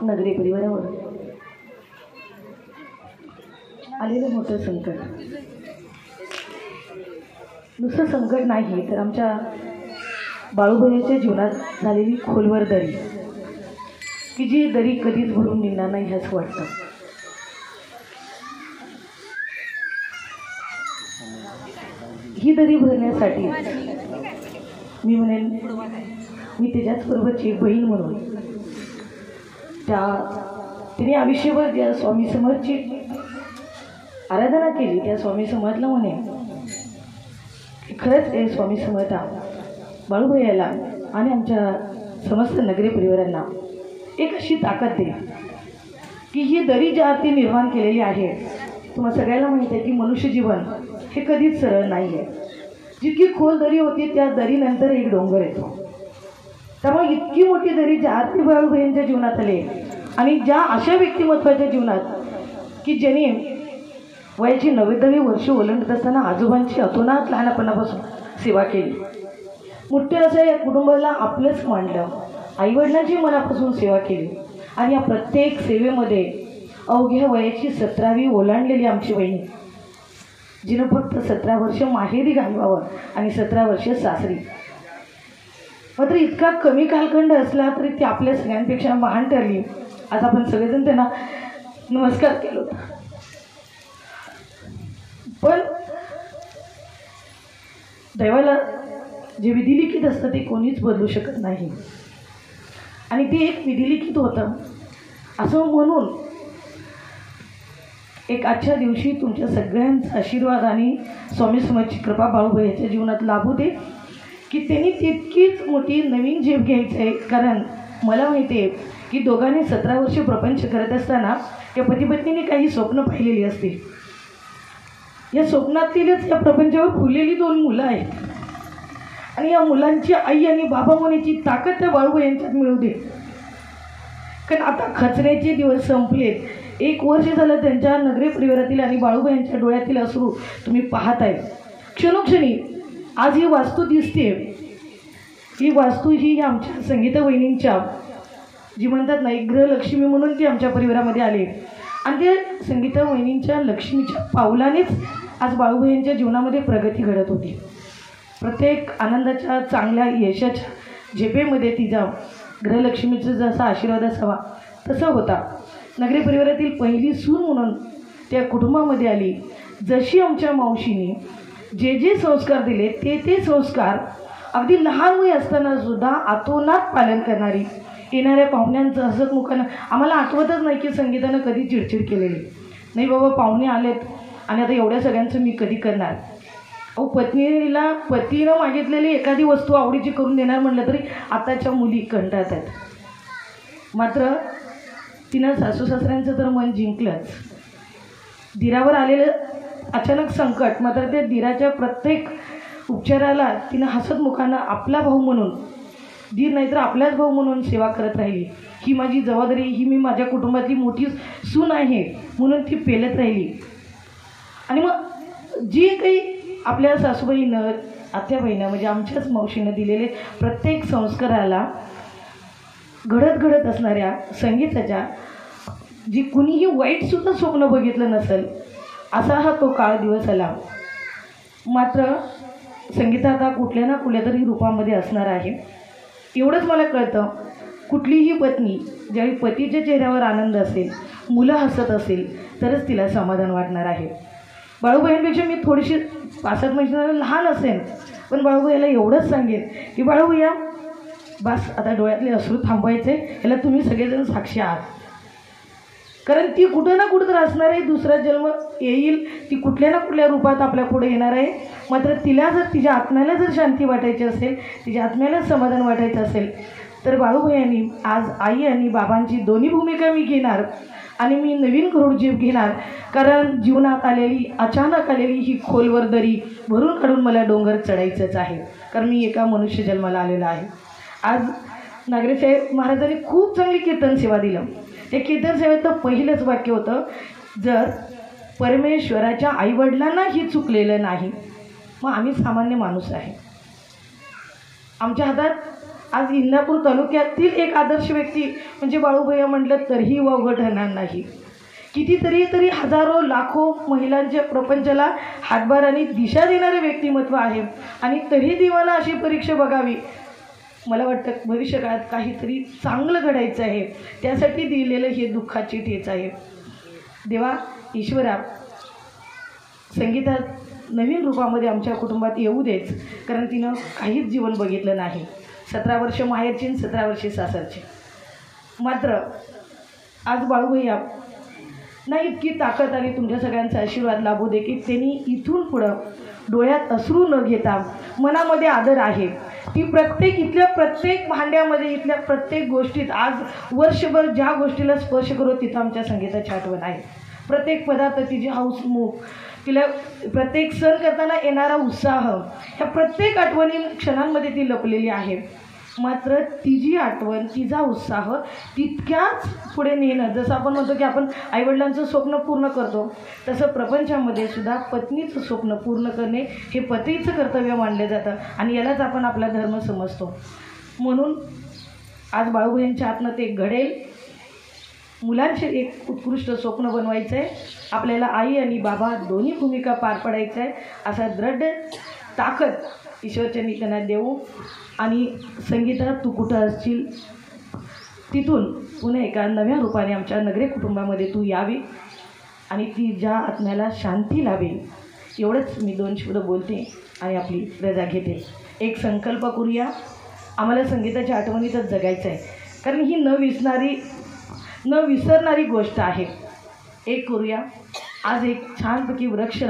नगरी परिवारावर आलेलं मोठं संकट नुसतं संकट नाही तर आमच्या बाळूबाईच्या जीवनात झालेली खोलवर दरी की जी दरी कधीच भरून निघणार नाही हे असं वाटतं. ही दरी भरण्यासाठी मी म्हणेन मी त्याच्याचबरोबरची एक बहीण म्हणून तिने आयुष्यभर ज्या स्वामी समर्थची आराधना केली त्या स्वामी समर्थला म्हणे की खरंच हे स्वामी समर्था बाळूबाईला आणि आमच्या समस्त नगरी परिवारांना एक अशी ताकद दे की ही दरी ज्या ती निर्माण केलेली आहे. तुम्हाला सगळ्याला माहीत आहे की मनुष्य जीवन हे कधीच सरळ नाही आहे. जितकी खोल दरी होती त्या दरीनंतर एक डोंगर येतो. त्यामुळे इतकी मोठी दरी ज्या ती बाळूबाईंच्या जीवनात आली आणि ज्या अशा व्यक्तिमत्वाच्या जीवनात की ज्याने वयाची 90वी वर्ष ओलांडत असताना आजोबांची अतोनात लहानपणापासून सेवा केली. मोठे असं या कुटुंबाला आपलंच मानलं. आईवडिलांची मनापासून सेवा केली आणि या प्रत्येक सेवेमध्ये अवघ्या वयाची 17वी ओलांडलेली आमची बहिणी जिनं फक्त 17 वर्ष माहेरी घालवावं आणि 17 वर्ष सासरी. मात्र इतका कमी कालखंड असला तरी ती आपल्या सगळ्यांपेक्षा महान ठरली. आज आपण सगळेजण त्यांना नमस्कार केला होता. पण दैवाला जे विधिलिखित असतं ते कोणीच बदलू शकत नाही आणि ते एक विधिलिखित होतं असं म्हणून एक आजच्या दिवशी तुमच्या सगळ्यांचा आशीर्वाद आणि स्वामी समर्थची कृपा बाळूबाई याच्या जीवनात लाभू दे की त्यांनी तितकीच मोठी नवीन झेप घ्यायची आहे. कारण मला माहिती आहे की दोघांनी 17 वर्ष प्रपंच करत असताना या पतीपत्नीने काही स्वप्न पाहिलेली असतील. या स्वप्नातीलच या प्रपंचावर फुललेली 2 मुलं आहेत आणि या मुलांची आई आणि बाबा होण्याची ताकद त्या बाळूबाई यांच्यात मिळू दे. कारण आता खचण्याचे दिवस संपलेत. 1 वर्ष झालं त्यांच्या नगरी परिवारातील आणि बाळूबाई यांच्या डोळ्यातील अश्रू तुम्ही पाहताय. क्षणोक्षणी आज ही वास्तू दिसते. ही वास्तू ही आमच्या संगीता वहिनींच्या जी म्हणतात ना एक गृहलक्ष्मी म्हणून ती आमच्या परिवारामध्ये आली आणि ते संगीता वहिनींच्या लक्ष्मीच्या पावलानेच आज बाळूबाई यांच्या जीवनामध्ये प्रगती घडत होती. प्रत्येक आनंदाच्या चांगल्या यशाच्या झेपेमध्ये तिचा गृहलक्ष्मीचा जसा आशीर्वाद असावा तसा होता. नगरी परिवारातील पहिली सून म्हणून त्या कुटुंबामध्ये आली. जशी आमच्या मावशीने जे जे संस्कार दिले ते संस्कार अगदी लहान वय असताना सुद्धा आतोनात पालन करणारी. येणाऱ्या पाहुण्यांचं हसतमुखानं आम्हाला आठवतच नाही की संगीतानं कधी चिडचिड केलेली नाही. बाबा पाहुणे आलेत आणि आता एवढ्या सगळ्यांचं मी कधी करणार. अहो पत्नीला पतीनं मागितलेली एखादी वस्तू आवडीची करून देणार म्हटलं तरी आताच्या मुली कंटाळतात. मात्र तिनं सासू सासऱ्यांचं तर मन जिंकलंच. दिरावर आलेलं अचानक संकट मात्र त्या दिराच्या प्रत्येक उपचाराला तिनं हसतमुखानं आपला भाऊ म्हणून दीर नाहीतर आपल्याच भाऊ म्हणून सेवा करत राहिली. ही माझी जबाबदारी, ही मी माझ्या कुटुंबातली मोठी सून आहे म्हणून ती पेलत राहिली. आणि मग जी काही आपल्या सासूबाईनं आत्याबाईनं म्हणजे आमच्याच मावशीनं दिलेले प्रत्येक संस्काराला घडत असणाऱ्या संगीताच्या जी कुणीही वाईटसुद्धा स्वप्न बघितलं नसेल असा हा तो काळ दिवस आला. मात्र संगीता आता कुठल्या ना कुठल्या तरी रूपामध्ये असणार आहे. एवढंच मला कळतं कुठलीही पत्नी ज्यावेळी पतीच्या चेहऱ्यावर आनंद असेल, मुलं हसत असेल तरच तिला समाधान वाटणार आहे. बाळूबाईंपेक्षा मी थोडीशी 65 महिन्याला लहान असेल पण बाळूबाईला एवढंच सांगेन की बाळूबाईया बस आता डोळ्यातले अश्रू थांबवायचे. याला तुम्ही सगळेजण साक्षी आहात. कारण ती कुठं ना कुठं तर असणार आहे. दुसरा जन्म येईल. ती कुठल्या ना कुठल्या रूपात आपल्या पुढे येणार आहे. मात्र तिला जर तिच्या आत्म्याला जर शांती वाटायची असेल, तिच्या आत्म्याला समाधान वाटायचं असेल तर बाळूबाईंनी आज आई आणि बाबांची दोन्ही भूमिका मी घेणार आणि मी नवीन गरुड झेप घेणार. कारण जीवनात आलेली अचानक आलेली ही खोलवर दरी भरून काढून मला डोंगर चढायचंच आहे. कारण मी एका मनुष्य जन्माला आलेला आहे. आज नागरेसाहेब महाराजांनी खूप चांगली कीर्तन सेवा दिलं. हे कीर्तन सेवेचं पहिलंच वाक्य होतं, जर परमेश्वराच्या आईवडिलांनाही चुकलेलं नाही मग आम्ही सामान्य माणूस आहे. आमच्या हातात आज इंदापूर तालुक्यातील एक आदर्श व्यक्ती म्हणजे बाळूभैया म्हटलं तरीही वावगं ठरणार नाही. कितीतरी हजारो लाखो महिलांच्या प्रपंचाला हातभार आणि दिशा देणारे व्यक्तिमत्व आहे आणि तरी देवाला अशी परीक्षा बघावी. मला वाटतं भविष्यकाळात काहीतरी चांगलं घडायचं आहे, त्यासाठी दिलेलं हे दुःखाची ठेच आहे. देवा ईश्वरा संगीता नवीन रूपामध्ये आमच्या कुटुंबात येऊ देच, कारण तिनं काहीच जीवन बघितलं नाही. 17 वर्ष माहेरची आणि 17 वर्षे सासरची. मात्र आज बाळूभैया ना इतकी ताकद आणि तुमच्या सगळ्यांचा आशीर्वाद लाभू दे की त्यांनी इथून पुढं डोळ्यात अश्रू न घेता मनामध्ये आदर आहे ती इथल्या प्रत्येक भांड्यामध्ये इथल्या प्रत्येक गोष्टीत आज वर्षभर ज्या गोष्टीला स्पर्श करू तिथं आमच्या संगीताची आठवण आहे. प्रत्येक पदार्थ तिची हौसमुख, तिला प्रत्येक सण करताना येणारा उत्साह, ह्या प्रत्येक आठवणी क्षणांमध्ये ती लपलेली आहे. मात्र तिची आठवण, तिचा उत्साह तितक्याच पुढे नेणं, जसं आपण म्हणतो की आपण आईवडिलांचं स्वप्न पूर्ण करतो, तसं प्रपंचामध्ये सुद्धा पत्नीचं स्वप्न पूर्ण करणे हे पतीचं कर्तव्य मानलं जातं आणि यालाच आपण आपला धर्म समजतो. म्हणून आज बाळूभाईंच्या आतनं ते घडेल. मुलांचे एक उत्कृष्ट स्वप्न बनवायचं आहे, आपल्याला आई आणि बाबा दोन्ही भूमिका पार पाडायचं आहे, असा दृढ ताकद ईश्वरचरणी त्यांना देऊ. आणि संगीता तू कुठं असशील तिथून पुन्हा एका नव्या रूपाने आमच्या नगरे कुटुंबामध्ये तू यावी आणि ती ज्या आत्म्याला शांती लावेल. एवढंच मी 2 शब्द बोलते आणि आपली रजा घेते. एक संकल्प करूया, आम्हाला संगीताच्या आठवणीतच जगायचं आहे, कारण ही न विसरणारी गोष्ट आहे. एक करूया, आज एक छानपैकी वृक्ष